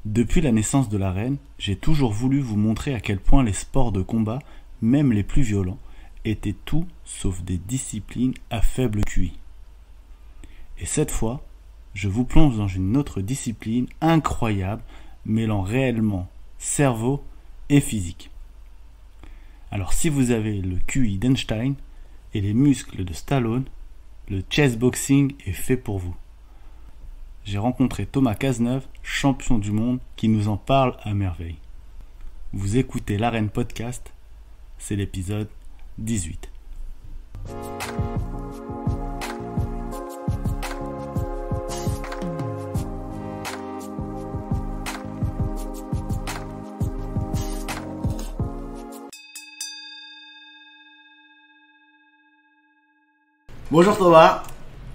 Depuis la naissance de l'arène, j'ai toujours voulu vous montrer à quel point les sports de combat, même les plus violents, étaient tout sauf des disciplines à faible QI. Et cette fois, je vous plonge dans une autre discipline incroyable, mêlant réellement cerveau et physique. Alors si vous avez le QI d'Einstein et les muscles de Stallone, le chessboxing est fait pour vous. J'ai rencontré Thomas Cazeneuve, champion du monde, qui nous en parle à merveille. Vous écoutez l'Arène Podcast, c'est l'épisode 18. Bonjour Thomas,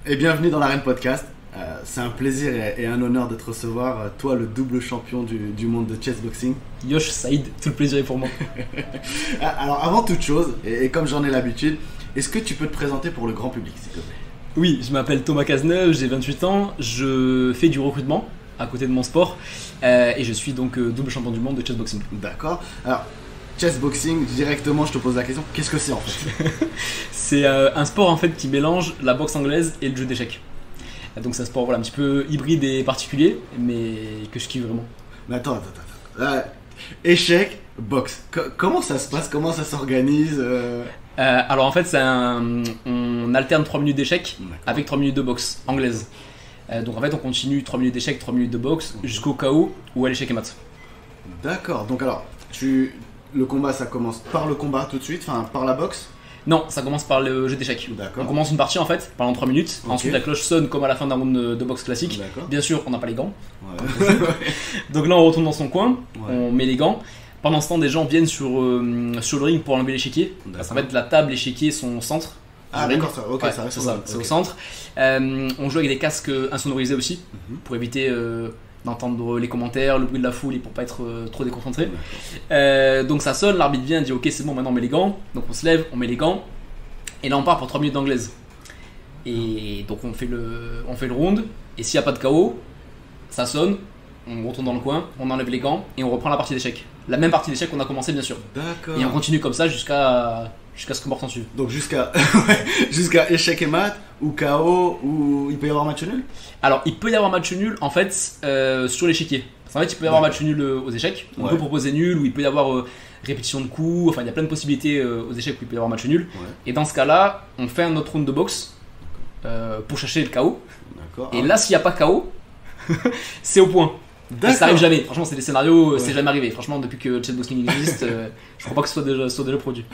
et bienvenue dans l'Arène Podcast. C'est un plaisir et un honneur de te recevoir, toi le double champion du monde de chessboxing. Yosh Saïd, tout le plaisir est pour moi. Alors avant toute chose, et comme j'en ai l'habitude, est-ce que tu peux te présenter pour le grand public s'il te plaît ? Oui, je m'appelle Thomas Cazeneuve, j'ai 28 ans, je fais du recrutement à côté de mon sport et je suis donc double champion du monde de chessboxing. D'accord, alors chessboxing, directement je te pose la question, qu'est-ce que c'est en fait ? C'est un sport en fait qui mélange la boxe anglaise et le jeu d'échecs. Donc c'est un sport un petit peu hybride et particulier, mais que je kiffe vraiment. Mais attends. Échec, boxe. Comment ça se passe ? Comment ça s'organise ? Alors en fait, on alterne 3 minutes d'échecs avec 3 minutes de boxe anglaise. Donc en fait, on continue 3 minutes d'échecs, 3 minutes de boxe jusqu'au KO ou à l'échec et mat. D'accord, donc alors, le combat ça commence par le combat tout de suite, enfin par la boxe ? Non, ça commence par le jeu d'échecs. D'accord. On commence une partie en fait pendant 3 minutes. Okay. Ensuite la cloche sonne comme à la fin d'un round de boxe classique. D'accord. Bien sûr, on n'a pas les gants. Ouais. Donc là on retourne dans son coin, Ouais. on met les gants. Pendant ce temps, des gens viennent sur le ring pour enlever l'échiquier. Parce qu'en fait la table, l'échiquier sont au centre. Ah d'accord, ça, ok, Ouais, ça reste c'est ça, okay. c'est au centre. On joue avec des casques insonorisés aussi pour éviter d'entendre les commentaires, le bruit de la foule et pour pas être trop déconcentré. Donc ça sonne, l'arbitre vient, dit ok c'est bon, maintenant on met les gants. Donc on se lève, on met les gants. Et là on part pour 3 minutes d'anglaise. Et donc on fait le round. Et s'il n'y a pas de KO, ça sonne, on retourne dans le coin, on enlève les gants et on reprend la partie d'échecs. La même partie d'échecs qu'on a commencé bien sûr. D'accord. Et on continue comme ça jusqu'à ce que mort s'en suive. Donc jusqu'à échec et mat, ou KO, ou il peut y avoir match nul ? Alors il peut y avoir match nul en fait sur l'échiquier. En fait il peut y avoir match nul aux échecs. On peut proposer nul ou il peut y avoir répétition de coups. Enfin il y a plein de possibilités aux échecs où il peut y avoir match nul. Ouais. Et dans ce cas là on fait un autre round de boxe pour chercher le KO. D'accord. Et là s'il n'y a pas KO c'est au point. Et ça arrive jamais. Franchement c'est des scénarios, c'est jamais arrivé. Franchement depuis que le chessboxing existe je crois pas que ce soit déjà produit.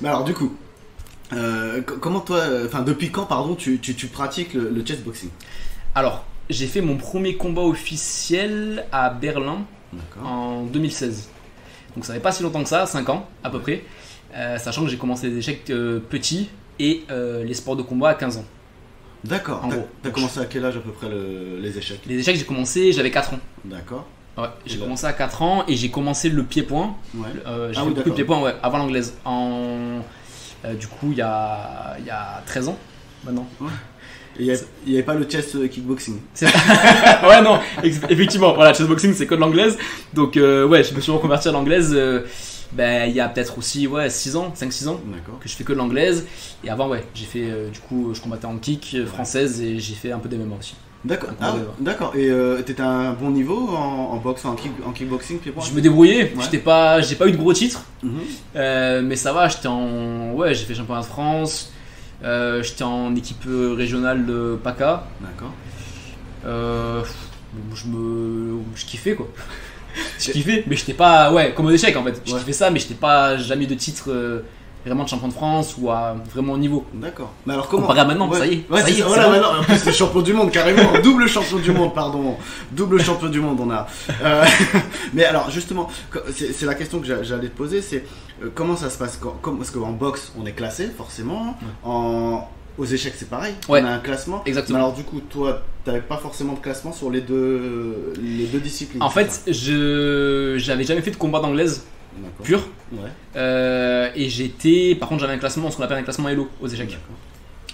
Mais alors du coup comment toi, depuis quand pardon tu pratiques le chessboxing ? Alors j'ai fait mon premier combat officiel à Berlin en 2016. Donc ça fait pas si longtemps que ça, 5 ans à peu près. Sachant que j'ai commencé les échecs petits et les sports de combat à 15 ans. D'accord. T'as commencé à quel âge à peu près les échecs ? Les échecs j'ai commencé, j'avais 4 ans. D'accord. Ouais, j'ai commencé à 4 ans et j'ai commencé le pied-point. Ouais. J'ai fait beaucoup de pied-point avant l'anglaise. Du coup il y a 13 ans maintenant. Ouais. Il n'y avait pas le chess kickboxing. Ouais non, effectivement, voilà, chessboxing c'est que de l'anglaise. Donc ouais, je me suis reconverti à l'anglaise il y a peut-être aussi 5-6 ans que je fais que de l'anglaise. Et avant j'ai fait du coup je combattais en kick française et j'ai fait un peu d'MMA aussi. D'accord. D'accord. Et t'étais à un bon niveau en boxe, en kickboxing pied-point ? Je me débrouillais, j'ai pas eu de gros titres. Mais ça va, j'ai fait championnat de France. J'étais en équipe régionale de PACA. D'accord. Je kiffais quoi. Je kiffais, mais j'étais pas comme aux échecs en fait. Je kiffais ça, mais j'étais pas jamais de titre vraiment de champion de France ou à vraiment haut niveau. D'accord. Mais alors comment ? Comparé à maintenant, ça y est. Ouais, c'est voilà, maintenant. En plus c'est champion du monde carrément, double champion du monde, pardon. Double champion du monde on a. Mais alors justement, c'est la question que j'allais te poser, c'est comment ça se passe parce qu'en boxe on est classé forcément, aux échecs c'est pareil, on a un classement. Exactement. Mais alors du coup toi t'avais pas forcément de classement sur les deux disciplines. En fait j'avais jamais fait de combat d'anglaise pur. Et par contre j'avais un classement, ce qu'on appelle un classement Elo aux échecs.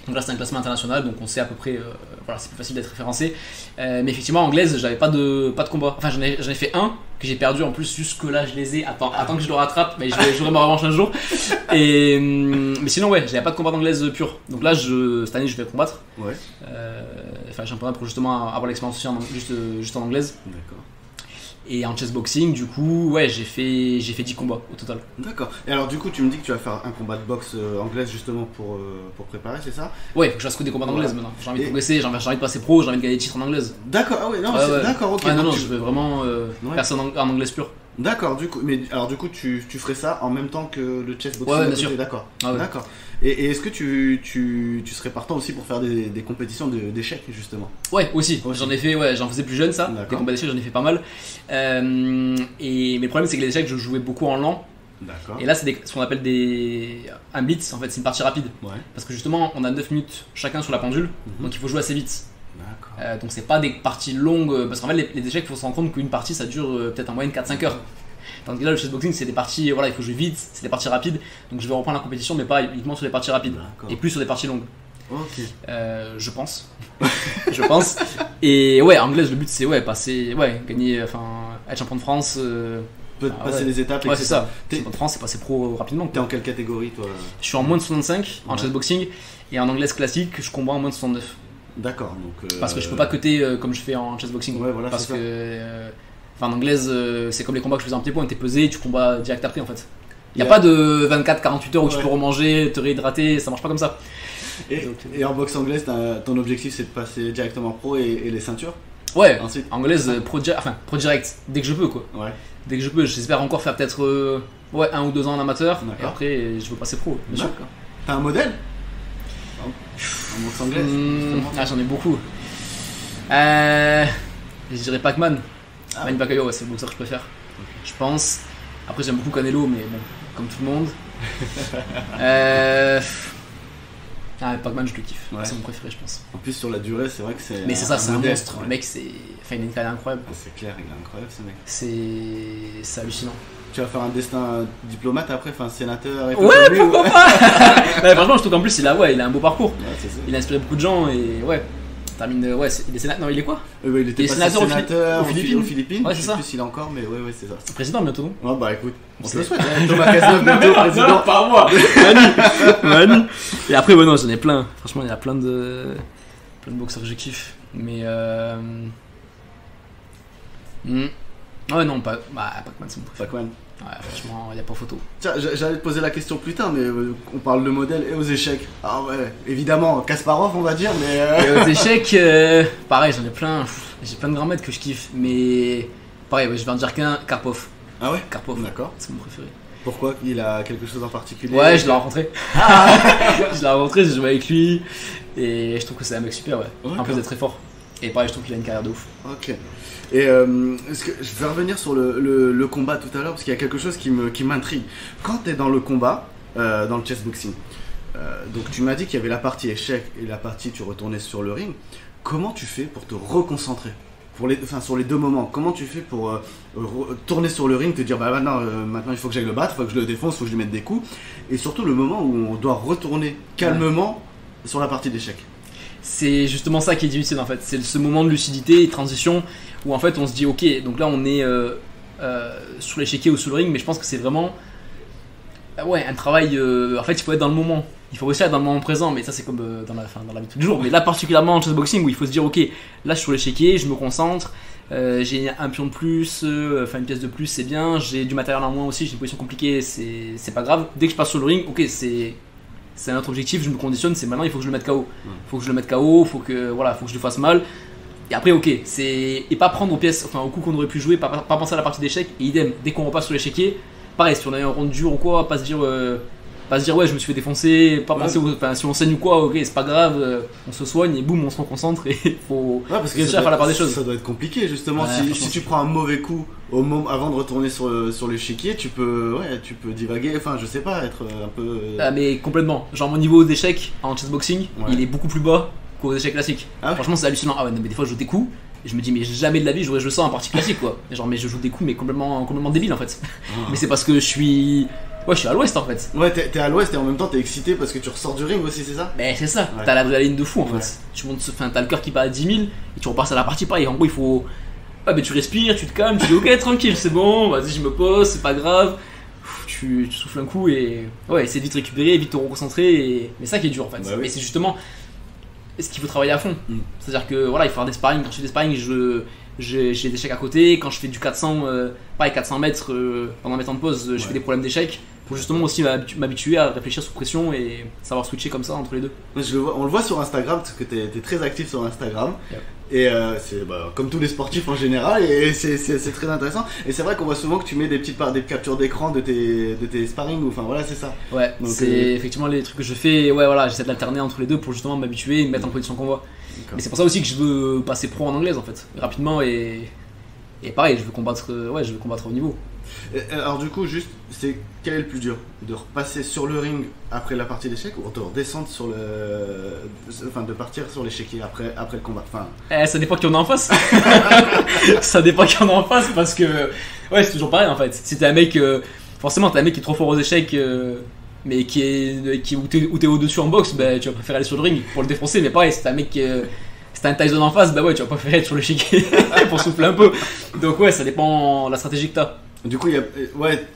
Donc là c'est un classement international, donc on sait à peu près, voilà, c'est plus facile d'être référencé. Mais effectivement anglaise, j'avais pas de combat. Enfin j'en ai fait un que j'ai perdu en plus, jusque là je les ai. Attends que je le rattrape, mais j'aurai ma revanche un jour. Mais sinon ouais, j'avais pas de combat d'anglaise pure. Donc là cette année je vais combattre. Ouais. Enfin championnat pour justement avoir l'expérience aussi juste en anglaise. D'accord. Et en chessboxing, du coup, ouais, j'ai fait 10 combats au total. D'accord. Et alors, du coup, tu me dis que tu vas faire un combat de boxe anglaise justement pour préparer, c'est ça? Ouais, faut que je fasse que des combats d'anglaise maintenant. J'ai envie de progresser, j'ai envie de passer pro, j'ai envie de gagner des titres en anglaise. D'accord, ah ouais, non, ouais. D'accord, ok. Ouais, non, je veux vraiment personne en anglaise pure. D'accord, du coup, tu ferais ça en même temps que le chessboxing? Ouais, bien sûr. D'accord. Ah ouais. D'accord. Et est-ce que tu serais partant aussi pour faire des compétitions d'échecs justement? Ouais, aussi. J'en ai fait, ouais, j'en faisais plus jeune ça. Des combats d'échecs, j'en ai fait pas mal. Mais le problème, c'est que les échecs, je jouais beaucoup en lent. D'accord. Et là, c'est ce qu'on appelle un blitz, en fait, c'est une partie rapide. Ouais. Parce que justement, on a 9 minutes chacun sur la pendule, donc il faut jouer assez vite. D'accord. Donc c'est pas des parties longues, parce qu'en fait, les échecs, il faut se rendre compte qu'une partie, ça dure peut-être en moyenne 4-5 heures. Tandis que là, le chessboxing, c'est des parties, voilà, il faut jouer vite, c'est des parties rapides. Donc je vais reprendre la compétition, mais pas uniquement sur des parties rapides. Et plus sur des parties longues. Ok. Je pense. Je pense. Et ouais, anglaise, le but c'est passer, gagner, enfin, être champion de France. Passer les étapes. Ouais, c'est ça. Champion de France, c'est passer pro rapidement. T'es en quelle catégorie toi? Je suis en moins de 65 en chessboxing et en anglaise classique, je combats en moins de 69. D'accord. Donc. Parce que je peux pas cutter comme je fais en chessboxing. Ouais, voilà. Parce que. Enfin, en anglaise, c'est comme les combats que je faisais en petit point, t'es pesé et tu combats direct après en fait. Il n'y a pas de 24-48 heures où tu peux remanger, te réhydrater, ça marche pas comme ça. Et en boxe anglaise, ton objectif c'est de passer directement pro et les ceintures? Ouais, ensuite, anglaise, pro direct, dès que je peux quoi. Ouais. Dès que je peux, j'espère encore faire peut-être 1 ou 2 ans en amateur, et D'accord. après je veux passer pro, bien sûr. T'as un modèle en boxe anglaise? J'en ai beaucoup. Je dirais Pac-Man. Manny Pacquiao, ouais, c'est le boxeur que je préfère. Je pense. Après, j'aime beaucoup Canelo, mais bon, comme tout le monde. Pac-Man, je le kiffe. Ouais. C'est mon préféré, je pense. En plus, sur la durée, c'est vrai que c'est. Mais c'est ça, c'est un modèle. monstre. Ouais. Le mec, il a une carrière incroyable. C'est clair, il est incroyable ce mec. C'est hallucinant. Tu vas faire un destin diplomate après, enfin sénateur et tout. Ouais, pourquoi pas. Franchement, je trouve qu'en plus, il a un beau parcours. Ouais, c'est ça. Il a inspiré beaucoup de gens et ouais. Termine, il est sénateur. Non, il est quoi? Il était sénateur aux Philippines. Ouais, je c'est sais ça. plus s'il est encore, mais ouais, c'est ça. Président bientôt, non? Ouais, bah écoute, on se le C'est- souhaite. Thomas Cazeneuve, bientôt président. Par moi. Manu. Et après, non, j'en ai plein. Franchement, il y a plein de boxeurs que je kiffe. Mais ouais, non, Pac-Man, c'est mon préféré. Pac-Man. Ouais, franchement, il n'y a pas photo. Tiens, j'allais te poser la question plus tard, mais on parle de modèle et aux échecs. Ah ouais, évidemment, Kasparov, on va dire, mais. Et aux échecs, pareil, j'en ai plein. J'ai plein de grands maîtres que je kiffe. Mais pareil, je vais en dire qu'un, Karpov. Ah ouais? Karpov, D'accord. c'est mon préféré. Pourquoi? Il a quelque chose en particulier? Ouais, je l'ai rencontré. Je l'ai rencontré, j'ai joué avec lui. Et je trouve que c'est un mec super, ouais. En plus d'être très fort. Et pareil, je trouve qu'il a une carrière de ouf. Ok. Et est-ce que je vais revenir sur le combat tout à l'heure parce qu'il y a quelque chose qui m'intrigue. Quand tu es dans le combat, dans le chessboxing, donc tu m'as dit qu'il y avait la partie échec et la partie tu retournais sur le ring. Comment tu fais pour te reconcentrer sur les deux moments? Comment tu fais pour tourner sur le ring, te dire bah maintenant il faut que j'aille le battre, il faut que je le défonce, il faut que je lui mette des coups, et surtout le moment où on doit retourner calmement sur la partie d'échec? C'est justement ça qui est difficile en fait. C'est ce moment de lucidité et transition où en fait on se dit ok, donc là on est sous l'échiquier ou sous le ring, mais je pense que c'est vraiment un travail. En fait, il faut être dans le moment. Il faut réussir à être dans le moment présent, mais ça c'est comme dans la vie de tous les jours. Mais là particulièrement en chessboxing où il faut se dire ok, là je suis sur l'échiquier, je me concentre. J'ai un pion de plus, une pièce de plus, c'est bien. J'ai du matériel en moins aussi, j'ai une position compliquée, c'est pas grave. Dès que je passe sur le ring, ok, c'est un autre objectif, je me conditionne, c'est maintenant il faut que je le mette KO. Faut que je le mette KO, faut que je le fasse mal. Et après, ok, et pas prendre aux pièces, au coup qu'on aurait pu jouer, pas penser à la partie d'échec. Et idem, dès qu'on repasse sur l'échiquier, pareil, si on a eu un round dur ou quoi, pas se dire ouais, je me suis fait défoncer, pas penser si on saigne ou quoi, ok, c'est pas grave, on se soigne et boum, on se reconcentre et faut réussir à faire la part des choses. Ça doit être compliqué justement. Si tu prends un mauvais coup avant de retourner sur l'échiquier, tu peux divaguer, enfin je sais pas, être un peu. Mais complètement. Genre mon niveau d'échec en chessboxing, il est beaucoup plus bas qu'aux échecs classiques. Franchement, c'est hallucinant. Ah ouais, non, mais des fois je joue des coups et je me dis mais jamais de la vie j'aurais joué ça en partie classique quoi. Et genre mais je joue des coups mais complètement débiles en fait. Mais c'est parce que je suis Ouais, je suis à l'ouest en fait. Ouais, t'es à l'ouest et en même temps t'es excité parce que tu ressors du ring aussi, c'est ça? Mais c'est ça, Ouais. t'as l'adrénaline de fou en fait. Ouais. Tu montes, enfin, t'as le cœur qui bat à 10 000 et tu repasses à la partie pareil. En gros, il faut. Ouais, mais tu respires, tu te calmes, tu dis ok, tranquille, c'est bon, vas-y, je me pose, c'est pas grave. Tu souffles un coup et. Ouais, essaie de vite récupérer, vite te reconcentrer. Mais ça qui est dur en fait. Bah oui. Mais c'est justement ce qu'il faut travailler à fond. Mm. C'est-à-dire que voilà, il faut faire des sparring. Quand je fais des sparring, j'ai des échecs à côté. Quand je fais du 400, pareil, 400 mètres pendant mes temps de pause, je fais des problèmes d'échecs. Pour justement aussi m'habituer à réfléchir sous pression et savoir switcher comme ça entre les deux. On le voit sur Instagram parce que t'es très actif sur Instagram. Yep. Et c'est comme tous les sportifs en général, et c'est très intéressant. Et c'est vrai qu'on voit souvent que tu mets des captures d'écran de tes sparring, ou enfin voilà, c'est ça. Ouais, Donc, c'est effectivement les trucs que je fais. Ouais, voilà, j'essaie de l'alterner entre les deux pour justement m'habituer et me mettre en position combat. Mais c'est pour ça aussi que je veux passer pro en anglaise en fait, rapidement et pareil, je veux combattre au niveau. Alors du coup, juste, quel est le plus dur? De repasser sur le ring après la partie d'échecs, ou de redescendre enfin de partir sur l'échiquier après le combat, enfin... Ça dépend qui on a en face. Ça dépend qui on a en face parce que ouais, c'est toujours pareil en fait. Si t'es un mec, forcément t'es un mec qui est trop fort aux échecs, mais où t'es au-dessus en boxe, bah, tu vas préférer aller sur le ring pour le défoncer. Mais pareil, si t'es un mec si t'as un Tyson en face, bah ouais, tu vas préférer être sur l'échiquier pour souffler un peu. Donc ouais, ça dépend de la stratégie que t'as. Du coup,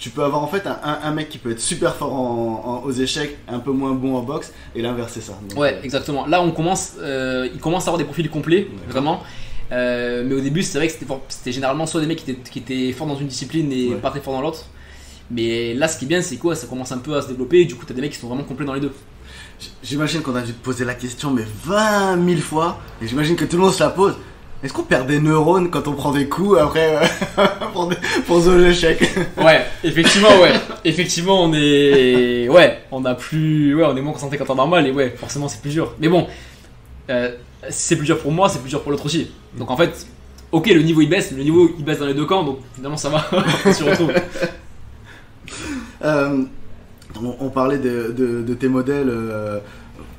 tu peux avoir en fait un mec qui peut être super fort aux échecs, un peu moins bon en boxe, et l'inverse c'est ça. Donc, Ouais, exactement. Là, il commence à avoir des profils complets, vraiment. Mais au début, c'est vrai que c'était généralement soit des mecs qui étaient forts dans une discipline et pas très forts dans l'autre. Mais là, ce qui est bien, c'est quoi? Ça commence un peu à se développer. Et du coup, t'as des mecs qui sont vraiment complets dans les deux. J'imagine qu'on a dû te poser la question, mais 20 000 fois, et j'imagine que tout le monde se la pose. Est-ce qu'on perd des neurones quand on prend des coups après pour jouer aux échecs? Ouais, effectivement, ouais. Effectivement, on est moins concentré qu'en temps normal et ouais, forcément, c'est plus dur. Mais bon, c'est plus dur pour moi, c'est plus dur pour l'autre aussi. Donc en fait, ok, le niveau il baisse dans les deux camps, donc finalement ça va, on se retrouve. On parlait de tes modèles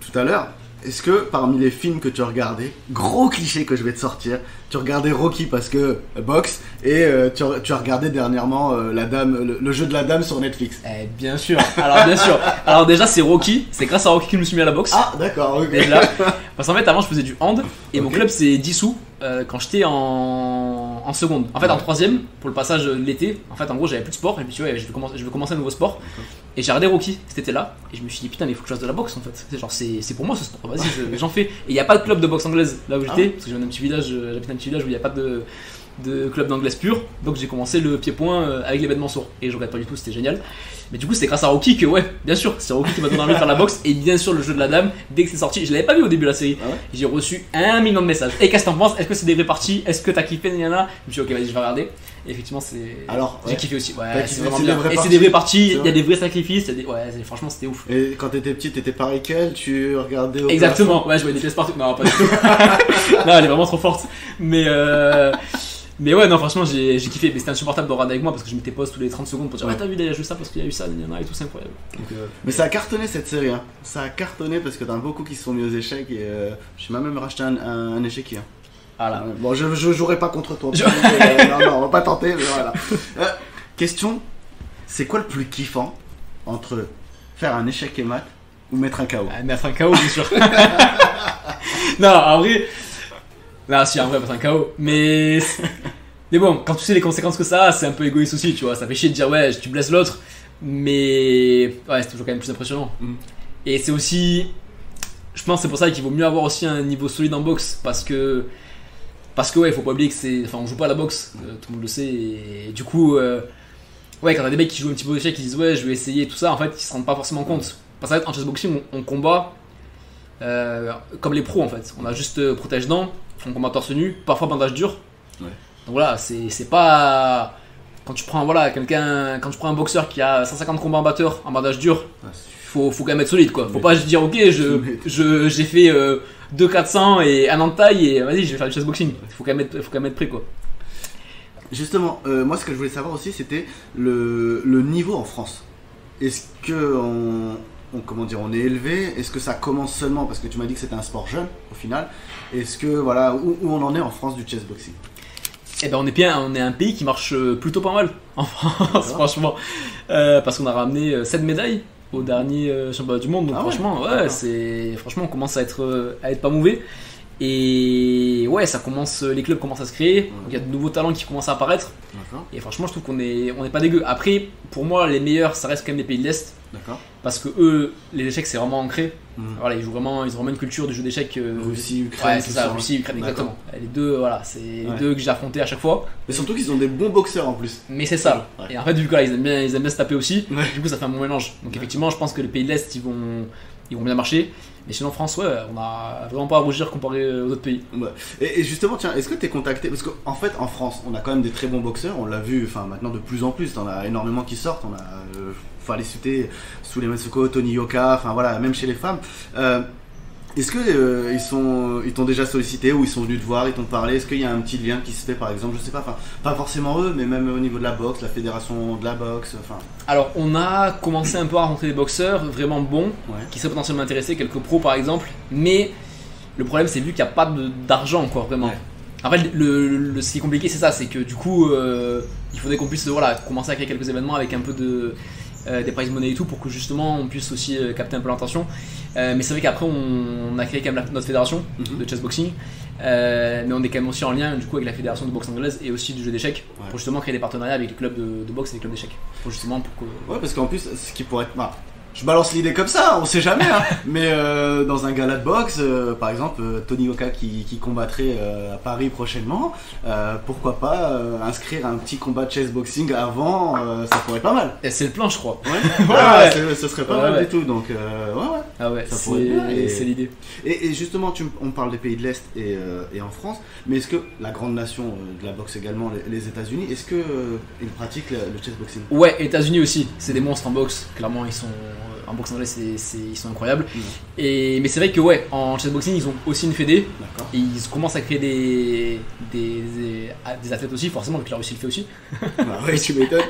tout à l'heure. Est-ce que parmi les films que tu as regardés, gros cliché que je vais te sortir, tu regardais Rocky parce que boxe, et tu as regardé dernièrement le jeu de la dame sur Netflix? Bien sûr. Alors déjà c'est Rocky, c'est grâce à Rocky que je me suis mis à la boxe. Ah d'accord, ok. Déjà. Parce qu'en fait avant je faisais du hand et mon Ok. club s'est dissous quand j'étais en seconde. En fait en troisième pour le passage de l'été. En fait en gros j'avais plus de sport et puis tu vois je veux commencer un nouveau sport. Et j'ai regardé Rocky cet été là et je me suis dit putain mais il faut que je fasse de la boxe en fait. C'est genre c'est pour moi ce sport. Vas-y j'en fais. Et il n'y a pas de club de boxe anglaise là où j'étais parce que j'habite un petit village où il n'y a pas de club d'anglaise pur. Donc j'ai commencé le pied-point avec les vêtements sourds et je regrette pas du tout, c'était génial. Mais du coup c'est grâce à Rocky que ouais bien sûr c'est Rocky qui m'a donné envie de faire la boxe et bien sûr le jeu de la dame dès que c'est sorti je l'avais pas vu au début de la série. Ah ouais. J'ai reçu 1 million de messages. Et qu'est-ce que t'en penses? Est-ce que c'est des vraies parties? Est-ce que t'as kiffé? Je me suis dit ok vas-y je vais regarder. Et effectivement c'est. Alors, j'ai kiffé aussi. Ouais, T'as c'est kiffé, vraiment c'est bien. des vraies Et c'est parties. des vraies parties, C'est il y vrai. a des vrais sacrifices, franchement c'était ouf. Et quand t'étais petit, t'étais pareil qu'elle, tu regardais au Exactement, ouais je voyais des pièces partout. Non pas du tout. Non elle est vraiment trop forte. Mais ouais non franchement j'ai kiffé. Mais c'était insupportable de regarder avec moi parce que je mettais pause tous les 30 secondes pour dire ouais t'as vu il y a juste ça parce qu'il y a eu ça, et tout c'est incroyable. Donc, Mais ça a cartonné cette série, hein. Ça a cartonné parce que t'as beaucoup qui se sont mis aux échecs et je m'ai même racheté un échiquier. voilà. Bon, je jouerai pas contre toi. Non, on va pas tenter, mais voilà. Question, c'est quoi le plus kiffant entre faire un échec et mat ou mettre un KO? Mettre un KO bien sûr. Non en vrai. Là si en vrai mettre un KO. Mais bon quand tu sais les conséquences que ça a c'est un peu égoïste aussi tu vois. Ça fait chier de dire ouais tu blesses l'autre. Mais ouais c'est toujours quand même plus impressionnant. Et c'est aussi. Je pense que c'est pour ça qu'il vaut mieux avoir aussi un niveau solide en boxe parce que ouais il faut pas oublier que c'est. Enfin on joue pas à la boxe, tout le monde le sait et du coup ouais quand t'as des mecs qui jouent un petit peu d'échecs qui disent ouais je vais essayer tout ça en fait ils se rendent pas forcément compte. Parce qu'en chessboxing on combat comme les pros en fait. On a juste protège-dents, on combat torse nu, parfois bandage dur. Ouais. Donc voilà c'est pas. Quand tu prends un boxeur qui a 150 combats en batteur en bandage dur, faut quand même être solide quoi. Faut pas juste dire ok j'ai fait 2 400 et un an de taille et vas-y je vais faire du chessboxing. Faut quand même être prêt quoi. Justement, moi ce que je voulais savoir aussi c'était le niveau en France. Est-ce que on est élevé? Est-ce que ça commence seulement parce que tu m'as dit que c'était un sport jeune au final? Est-ce que voilà où on en est en France du chessboxing? Et ben on est un pays qui marche plutôt pas mal en France, franchement. Parce qu'on a ramené 7 médailles au dernier championnat du monde. Donc franchement, franchement, on commence à être pas mauvais. Et ouais, les clubs commencent à se créer. Il y a de nouveaux talents qui commencent à apparaître. D'accord. Et franchement, je trouve qu'on est pas dégueu. Après, pour moi, les meilleurs, ça reste quand même les pays de l'Est. D'accord. Parce que eux, les échecs, c'est vraiment ancré. Mhm. Voilà, ils ont vraiment une culture du jeu d'échecs. Russie, Ukraine. Ouais, c'est ça, Russie, Ukraine, exactement. Les deux, voilà, c'est les deux que j'ai affrontés à chaque fois. Mais surtout qu'ils ont des bons boxeurs en plus. Mais c'est ça. Ouais. Et en fait, vu qu'ils aiment bien se taper aussi, Ouais. du coup, ça fait un bon mélange. Donc, effectivement, je pense que les pays de l'Est, ils vont bien marcher. Mais sinon, en France, ouais, on a vraiment pas à rougir comparé aux autres pays. Ouais. Et justement, tiens, est-ce que tu es contacté? Parce qu'en fait, en France, on a quand même des très bons boxeurs, on l'a vu, enfin maintenant de plus en plus, t'en as énormément qui sortent, on a, fallait citer Souleymane Soko, Tony Yoka, enfin voilà, même chez les femmes. Est-ce que ils t'ont déjà sollicité ou ils sont venus te voir, ils t'ont parlé? Est-ce qu'il y a un petit lien qui se fait par exemple, je sais pas, enfin pas forcément eux, mais même au niveau de la boxe, la fédération de la boxe, enfin. Alors, on a commencé un peu à rencontrer des boxeurs vraiment bons, qui seraient potentiellement intéressés, quelques pros par exemple, mais le problème c'est vu qu'il n'y a pas d'argent quoi, vraiment. Ouais. En fait, ce qui est compliqué c'est ça, c'est que du coup, il faudrait qu'on puisse commencer à créer quelques événements avec un peu des prize money et tout pour que justement on puisse aussi capter un peu l'attention. Mais c'est vrai qu'après on a créé quand même notre fédération de chessboxing, mais on est quand même aussi en lien du coup avec la fédération de boxe anglaise et aussi du jeu d'échecs pour justement créer des partenariats avec les clubs de boxe et les clubs d'échecs. Ouais, parce qu'en plus, ce qui pourrait être. Bah, je balance l'idée comme ça, on sait jamais, hein. Mais dans un gala de boxe, par exemple, Tony Yoka qui combattrait à Paris prochainement, pourquoi pas inscrire un petit combat de chessboxing avant, ça pourrait être pas mal. Et c'est le plan, je crois. Ouais, ce serait pas mal du tout, donc ouais. Ah ouais, Ça pourrait être bien, c'est l'idée. Et justement, on parle des pays de l'Est et en France, mais est-ce que la grande nation de la boxe également, les États-Unis, est-ce qu'ils pratiquent le chessboxing? Ouais, États-Unis aussi, c'est des monstres en boxe. Clairement, ils sont en boxe anglaise, ils sont incroyables. Mais c'est vrai que ouais, en chessboxing, ils ont aussi une fédé. D'accord. Et ils commencent à créer des athlètes aussi, forcément, vu que la Russie le fait aussi. Bah ouais, tu m'étonnes.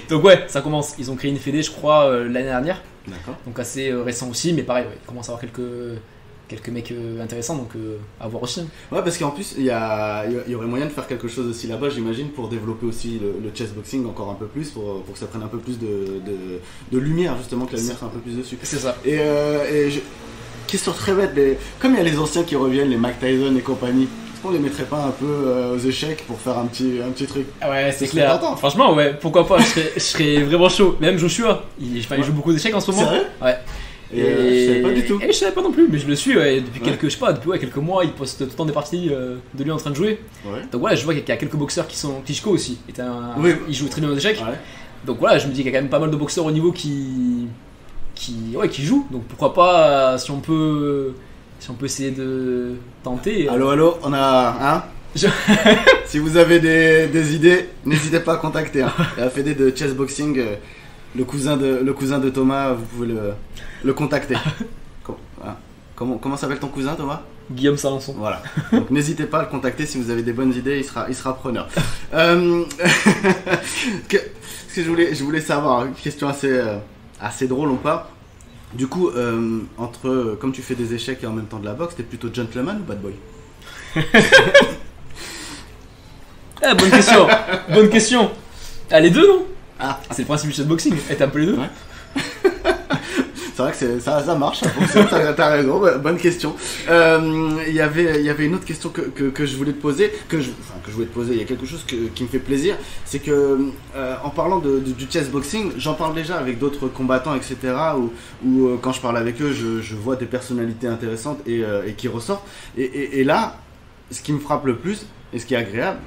Donc ouais, ça commence. Ils ont créé une fédé, je crois, l'année dernière. D'accord. Donc assez récent aussi, mais pareil, ouais, ils commencent à avoir quelques mecs intéressants, donc à voir aussi. Ouais, parce qu'en plus, il y aurait moyen de faire quelque chose aussi là-bas, j'imagine, pour développer aussi le chessboxing encore un peu plus, pour que ça prenne un peu plus de lumière, justement, que la lumière soit un peu plus dessus. C'est ça. Question très bête, mais comme il y a les anciens qui reviennent, les Mike Tyson et compagnie, est-ce qu'on les mettrait pas un peu aux échecs pour faire un petit truc? Ouais, c'est clair. Tentant. Franchement, ouais, pourquoi pas, je serais vraiment chaud. Même Joshua, il joue beaucoup d'échecs en ce moment. Sérieux? Ouais. Je savais pas du tout. Et je savais pas non plus, mais je le suis depuis quelques mois, il poste tout le temps des parties de lui en train de jouer. Ouais. Donc voilà, je vois qu'il y a quelques boxeurs qui sont. Klitschko aussi, Oui. il joue très bien aux échecs. Ouais. Donc voilà, je me dis qu'il y a quand même pas mal de boxeurs au niveau qui jouent. Donc pourquoi pas, si on peut essayer de tenter. Allô, on a Si vous avez des idées, n'hésitez pas à contacter. La fédé de chessboxing, le cousin de Thomas, vous pouvez le contacter. Comment s'appelle ton cousin, Thomas? Guillaume Salançon. Voilà. Donc n'hésitez pas à le contacter si vous avez des bonnes idées, il sera preneur. Ce que je voulais savoir, une question assez drôle ou pas. Du coup, comme tu fais des échecs et en même temps de la boxe, t'es plutôt gentleman ou bad boy? Bonne question. Bonne question. Ah, les deux, non? Ah, c'est le principe du chessboxing, être un peu les deux. Ouais. C'est vrai que ça marche, ça fonctionne, t'as raison, bonne question. Il y avait une autre question que je voulais te poser, il y a quelque chose qui me fait plaisir, c'est que en parlant du chessboxing, j'en parle déjà avec d'autres combattants, etc. Où quand je parle avec eux, je vois des personnalités intéressantes et qui ressortent. Et là, ce qui me frappe le plus, et ce qui est agréable,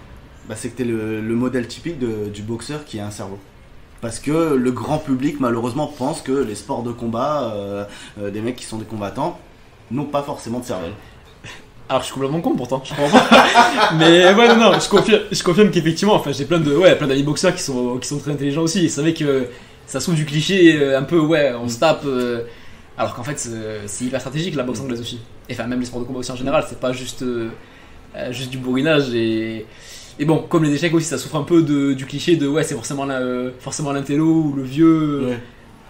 c'est que t'es le modèle typique du boxeur qui a un cerveau. Parce que le grand public, malheureusement, pense que les sports de combat, des mecs qui sont des combattants, n'ont pas forcément de cervelle. Alors je suis complètement con pourtant, je comprends pas. Mais ouais, non, je confirme qu'effectivement, enfin, j'ai plein d'amis boxeurs qui sont très intelligents aussi. Et c'est vrai que ça souffre du cliché un peu, on se tape. Alors qu'en fait, c'est hyper stratégique la boxe anglaise aussi. Et enfin, même les sports de combat aussi en général, c'est pas juste du bourrinage. Et bon, comme les échecs aussi, ça souffre un peu du cliché de c'est forcément l'intello ou le vieux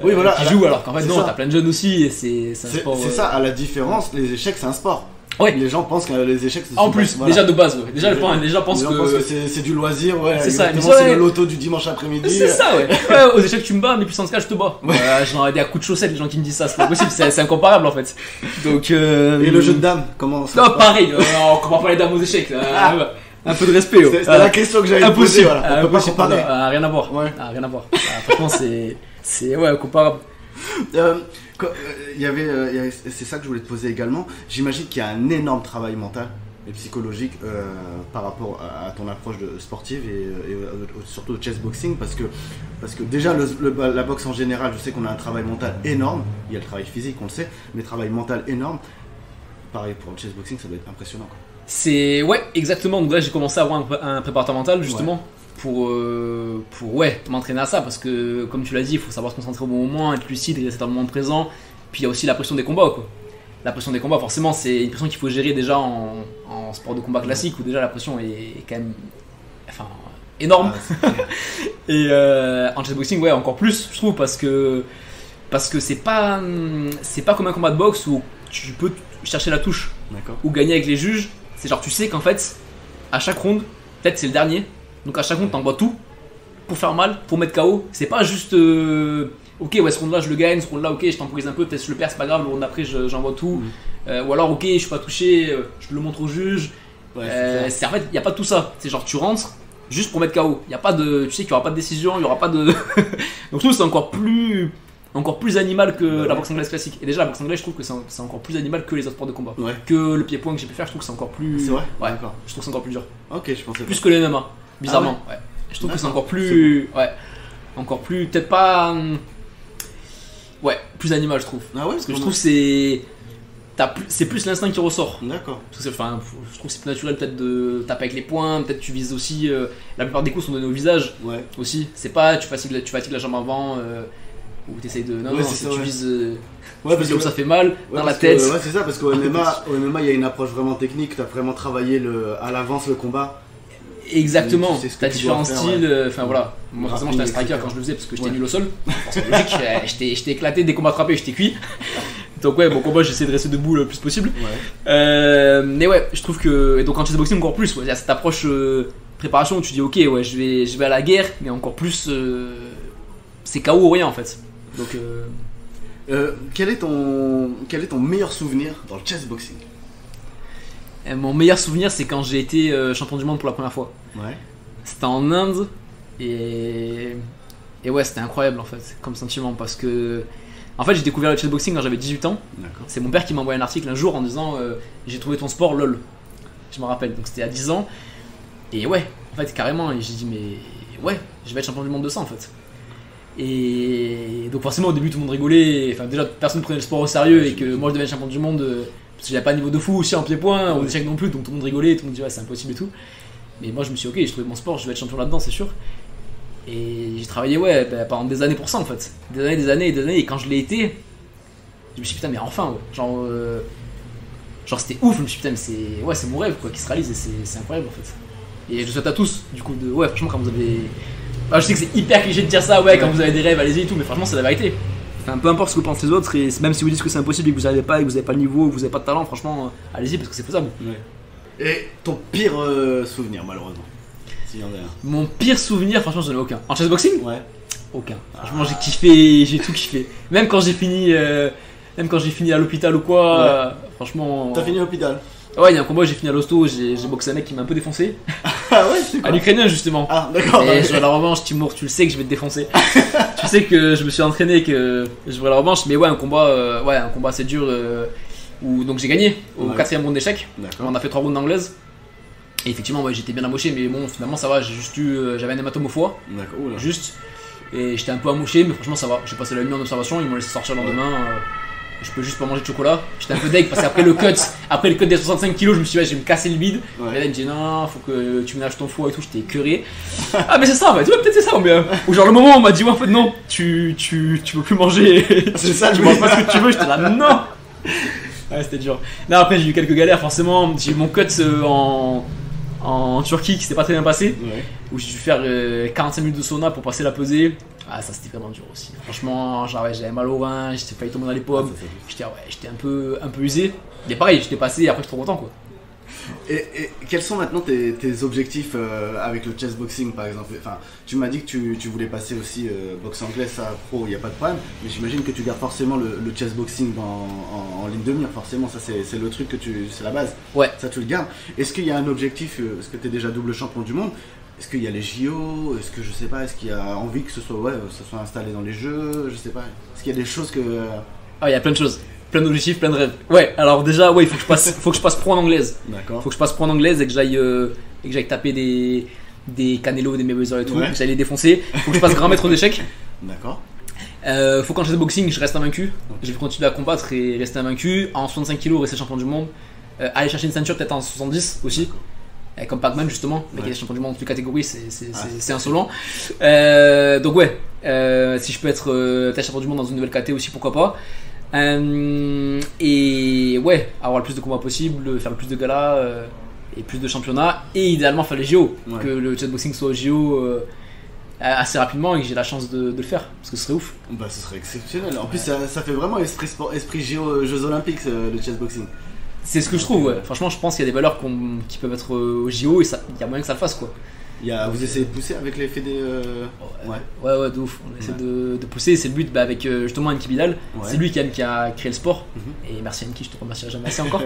oui, voilà, qui joue, alors qu'en fait non, t'as plein de jeunes aussi et c'est un sport. C'est ça, à la différence, les échecs c'est un sport. Ouais. Les gens pensent que les échecs c'est En super, plus, voilà. déjà de base, ouais. Déjà, les gens pensent Les gens pensent que que. c'est du loisir, ouais. C'est ça, exactement, mais c'est ouais. le loto du dimanche après-midi. C'est ça, ouais. Ouais, aux échecs, tu me bats, mais puissance 4, je te bats. Ouais. J'en ai des à coups de chaussettes, les gens qui me disent ça, c'est pas possible, c'est incomparable en fait. Donc. Et le jeu de dames, comment ça Non, se passe pareil, on compare pas les dames aux échecs. Un peu de respect. C'était la question que j'avais posée, Impossible. voilà. On peut pas Impossible. comparer. Rien à voir. Ouais. Rien à voir. Franchement, c'est ouais, comparable. C'est ça que je voulais te poser également. J'imagine qu'il y a un énorme travail mental et psychologique par rapport à ton approche sportive et surtout au chessboxing parce que déjà la boxe en général, je sais qu'on a un travail mental énorme. Il y a le travail physique, on le sait, mais travail mental énorme. Pareil pour le chessboxing, ça doit être impressionnant, quoi. C'est ouais, exactement. Donc là, j'ai commencé à avoir un préparateur mental justement pour ouais m'entraîner à ça parce que comme tu l'as dit, il faut savoir se concentrer au bon moment, être lucide, rester dans le moment présent. Puis il y a aussi la pression des combats, quoi. La pression des combats, forcément, c'est une pression qu'il faut gérer déjà en sport de combat classique où déjà la pression est quand même énorme. Et en chessboxing, ouais, encore plus, je trouve, parce que c'est pas comme un combat de boxe où tu peux chercher la touche ou gagner avec les juges. C'est genre, tu sais qu'en fait, à chaque round, peut-être c'est le dernier, donc à chaque round, t'envoies tout pour faire mal, pour mettre KO. C'est pas juste ok, ouais, ce round là je le gagne, ce round là, ok, je temporise un peu, peut-être je le perds, c'est pas grave, le round d'après j'envoie tout. Ou alors, ok, je suis pas touché, je le montre au juge. En fait, il y a pas de tout ça. C'est genre, tu rentres juste pour mettre KO. Y a pas de, tu sais qu'il y aura pas de décision, il y aura pas de. Donc je trouve que c'est encore plus animal que la boxe anglaise classique. Et déjà, la boxe anglaise, je trouve que c'est encore plus animal que les autres sports de combat. Ouais. Que le pied-point que j'ai pu faire, je trouve que c'est encore plus. C'est vrai. Ouais, D'accord. je trouve que c'est encore plus dur. Ok, je pensais Plus que les MMA, bizarrement. Ouais. Je trouve que c'est encore plus. Ouais. Encore plus. Peut-être pas. Ouais, plus animal, je trouve. Ah ouais, Parce que je trouve que c'est. C'est plus l'instinct qui ressort. D'accord. Parce que je trouve que c'est plus naturel peut-être de taper avec les poings, peut-être tu vises aussi. La plupart des coups sont donnés au visage aussi. C'est pas tu fatigues la jambe avant ou t'essayes de. Non, c'est tu vrai. vises. Ouais, parce que ça fait mal dans la parce tête. ouais, c'est ça, parce qu'au MMA, il y a une approche vraiment technique. Tu as vraiment travaillé à l'avance le combat. Exactement, Tu sais ce que t'as tu différents dois faire, styles. Enfin voilà, moi forcément j'étais un striker quand je le faisais parce que j'étais nul au sol. C'est logique, j'étais éclaté dès qu'on m'a attrapé, j'étais cuit. Donc ouais, mon combat j'essaie de rester debout le plus possible. Mais ouais, je trouve que. Et donc en chessboxing encore plus, il y a cette approche préparation où tu dis ok, ouais, je vais à la guerre, mais encore plus. C'est KO ou rien en fait. Donc. Quel est ton meilleur souvenir dans le chessboxing? Mon meilleur souvenir, c'est quand j'ai été champion du monde pour la première fois. Ouais. C'était en Inde et ouais, c'était incroyable en fait comme sentiment parce que en fait j'ai découvert le chessboxing quand j'avais 18 ans. D'accord. C'est mon père qui m'a envoyé un article un jour en disant j'ai trouvé ton sport lol. Je me rappelle, donc c'était à 10 ans. Et ouais, en fait carrément, et j'ai dit mais ouais, je vais être champion du monde de ça en fait. Et donc forcément au début tout le monde rigolait, enfin déjà personne ne prenait le sport au sérieux et que moi je devais être champion du monde parce que j'avais pas de niveau de fou aussi en pied-point, aux échecs non plus, donc tout le monde rigolait, tout le monde disait ouais, c'est impossible et tout. Mais moi je me suis dit ok, j'ai trouvé mon sport, je vais être champion là-dedans c'est sûr. Et j'ai travaillé pendant des années pour ça en fait, des années, et quand je l'ai été, je me suis dit putain mais enfin ouais. Genre c'était ouf, je me suis dit putain mais c'est mon rêve quoi qui se réalise et c'est incroyable en fait. Et je souhaite à tous du coup ouais franchement quand vous avez. Je sais que c'est hyper cliché de dire ça, ouais, quand vous avez des rêves, allez-y et tout, mais franchement, c'est la vérité. Enfin, peu importe ce que pensent les autres, et même si vous dites que c'est impossible et que vous n'arrivez pas, et que vous n'avez pas le niveau, et que vous n'avez pas de talent, franchement, allez-y parce que c'est faisable. Ouais. Et ton pire souvenir, malheureusement, s'il y en a un? Mon pire souvenir, franchement, j'en ai aucun. En chessboxing ? Ouais. Aucun. Franchement, j'ai kiffé, j'ai tout kiffé. Même quand j'ai fini à l'hôpital ou quoi, franchement. T'as fini à l'hôpital? Ouais, il y a un combat, j'ai fini à l'hosto, j'ai boxé un mec qui m'a un peu défoncé. Ah ouais, c'est quoi? À l'Ukrainien justement. Ah d'accord. Et je veux la revanche, Timur, tu le sais que je vais te défoncer. Tu sais que je me suis entraîné, que je veux la revanche, mais ouais, un combat assez dur où donc j'ai gagné au 4ème round d'échecs. On a fait 3 rounds d'anglaise. Et effectivement, ouais, j'étais bien amoché, mais bon, finalement ça va, j'avais un hématome au foie. D'accord. Oula. Juste. Et j'étais un peu amoché, mais franchement ça va. J'ai passé la nuit en observation, ils m'ont laissé sortir le lendemain. Je peux juste pas manger de chocolat. J'étais un peu deg parce qu'après le cut des 65 kilos, je me suis dit, ouais, je vais me casser le bide. Et là, il me dit, non, faut que tu ménages ton foie et tout. J'étais écœuré. Ah, mais c'est ça, en fait. Ouais, peut-être c'est ça, mais. Ou genre, le moment où on m'a dit, ouais, en fait, non, tu peux plus manger. C'est ça, tu manges pas ce que tu veux. J'étais là, non. Ouais, c'était dur. Là, après, j'ai eu quelques galères, forcément. J'ai eu mon cut en Turquie qui s'était pas très bien passé. Où j'ai dû faire 45 minutes de sauna pour passer la pesée. Ah, ça c'était vraiment dur aussi. Franchement, genre, j'avais mal au rein, j'étais failli tomber dans les pommes. J'étais un peu usé. Mais pareil, je l'ai passé et après je suis trop content quoi. Et quels sont maintenant tes objectifs avec le chessboxing par exemple? Enfin, tu m'as dit que tu voulais passer aussi boxe anglaise, ça pro, il n'y a pas de problème, mais j'imagine que tu gardes forcément le chessboxing en ligne de mire, forcément, ça c'est le truc c'est la base. Ouais. Ça tu le gardes. Est-ce qu'il y a un objectif, parce que tu es déjà double champion du monde, est-ce qu'il y a les JO, est-ce que je sais pas, est-ce qu'il y a envie que ça soit installé dans les jeux, je sais pas, est-ce qu'il y a des choses que... Ah, il y a plein de choses. Plein d'objectifs, plein de rêves. Ouais, alors déjà, ouais, il faut que je passe pro en anglaise. D'accord. Faut que je passe pro en anglaise et que j'aille taper des Canelo, des Mayweather et tout, Ouais. que j'aille les défoncer. Faut que je passe grand maître d'échecs. D'accord. Faut qu'en chess boxing, je reste invaincu. Ok. Je vais continuer à combattre et rester invaincu. En 65 kg, rester champion du monde. Aller chercher une ceinture peut-être en 70 aussi. Comme Pac-Man justement, mais qui est champion du monde de toutes catégories, c'est insolent. Donc ouais, si je peux être peut-être champion du monde dans une nouvelle caté aussi, pourquoi pas. Et ouais, avoir le plus de combats possible, faire le plus de galas et plus de championnats, et idéalement faire les JO, Ouais. que le chessboxing soit aux JO assez rapidement et que j'ai la chance de le faire, parce que ce serait ouf. Bah ce serait exceptionnel. En plus ça fait vraiment esprit Jeux Olympiques le chessboxing. C'est ce que je trouve, ouais. Franchement, je pense qu'il y a des valeurs qui peuvent être aux JO et il y a moyen que ça le fasse quoi. Vous essayez de pousser avec les fédés Ouais. Ouais, de ouf. On essaie de pousser. C'est le but avec justement Enki Bilal. Ouais. C'est lui qui a créé le sport. Mhm. Et merci Enki, je te remercierai jamais assez encore.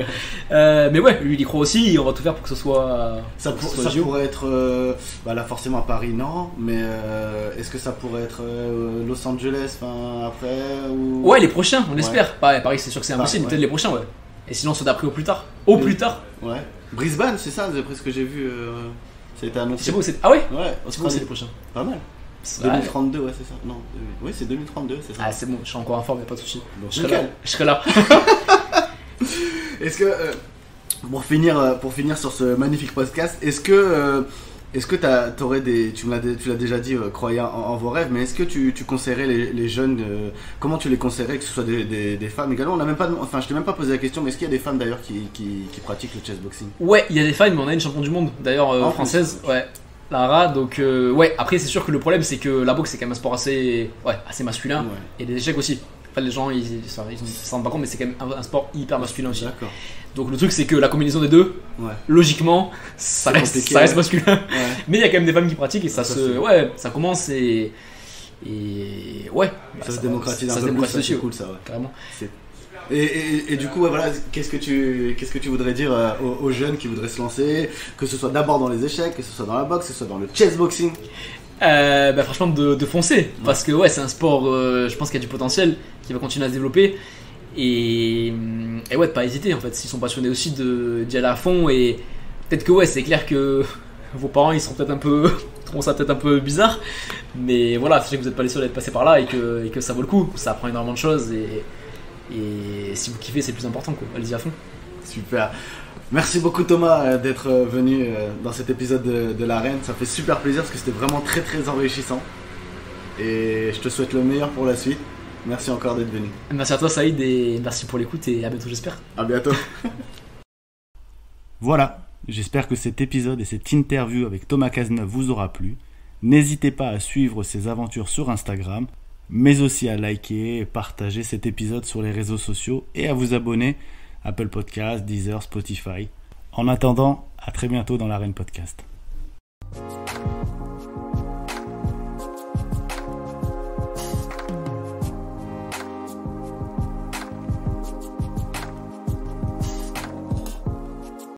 Mais ouais, lui il y croit aussi et on va tout faire pour que ce soit. Ça JO. pourrait être là forcément à Paris non, mais est-ce que ça pourrait être Los Angeles après ou... Ouais, les prochains, on Ouais. espère. Paris, c'est sûr que c'est impossible, ouais. peut-être les prochains, ouais. Et sinon, ceux d'après au plus tard. Au Oui. plus tard. Ouais. Brisbane, c'est ça d'après ce que j'ai vu ça a été annoncé. C'est beau, c'est. Ah ouais Ouais, C'est beau, c'est les prochains. pas mal. Ouais. 2032 ouais, c'est ça. Non, oui, c'est 2032, c'est ça. Ah, c'est bon, je suis encore en forme, y'a pas de soucis. Donc, Je serai là. nickel. Je serai là. Est-ce que pour finir sur ce magnifique podcast, est-ce que t'aurais tu l'as déjà dit, croyez en vos rêves, mais est-ce que tu conseillerais les jeunes, comment tu les conseillerais, que ce soit des femmes également? Je t'ai même pas posé la question, mais est-ce qu'il y a des femmes d'ailleurs qui pratiquent le chessboxing? Ouais, il y a des femmes, mais on a une championne du monde, d'ailleurs En française, ouais, Lara. Donc, ouais, après, c'est sûr que le problème, c'est que la boxe, c'est quand même un sport assez masculin, Ouais. et les échecs aussi. Enfin, les gens, ils s'en rendent pas compte, mais c'est quand même un sport hyper masculin aussi. D'accord. Donc, le truc, c'est que la combinaison des deux, Ouais. logiquement, ça C'est reste compliqué, masculin. Ouais. Mais il y a quand même des femmes qui pratiquent, et Ça, c'est- ça commence, et ouais. Ça se démocratise un ça se peu plus, démocratise ça, aussi, c'est ouais, cool ça, ouais. carrément. Et du coup, ouais, voilà, qu'est-ce que tu voudrais dire aux jeunes qui voudraient se lancer, que ce soit d'abord dans les échecs, que ce soit dans la boxe, que ce soit dans le chessboxing? Franchement de foncer, parce que ouais, c'est un sport, je pense qu'il y a du potentiel qui va continuer à se développer, et ouais, de pas hésiter en fait, s'ils sont passionnés aussi d'y aller à fond. Et peut-être que ouais, c'est clair que vos parents ils seront peut-être trouveront ça peut-être un peu bizarre, mais voilà, sachez que vous n'êtes pas les seuls à être passés par là, et que ça vaut le coup, ça apprend énormément de choses, et si vous kiffez, c'est le plus important quoi, allez-y à fond. Super. Merci beaucoup Thomas d'être venu dans cet épisode de l'Arène. Ça fait super plaisir parce que c'était vraiment très très enrichissant. Et je te souhaite le meilleur pour la suite. Merci encore d'être venu. Merci à toi Saïd, et merci pour l'écoute, et à bientôt j'espère. À bientôt. Voilà, j'espère que cet épisode et cette interview avec Thomas Cazeneuve vous aura plu. N'hésitez pas à suivre ses aventures sur Instagram, mais aussi à liker et partager cet épisode sur les réseaux sociaux et à vous abonner Apple Podcasts, Deezer, Spotify. En attendant, à très bientôt dans l'Arène Podcast.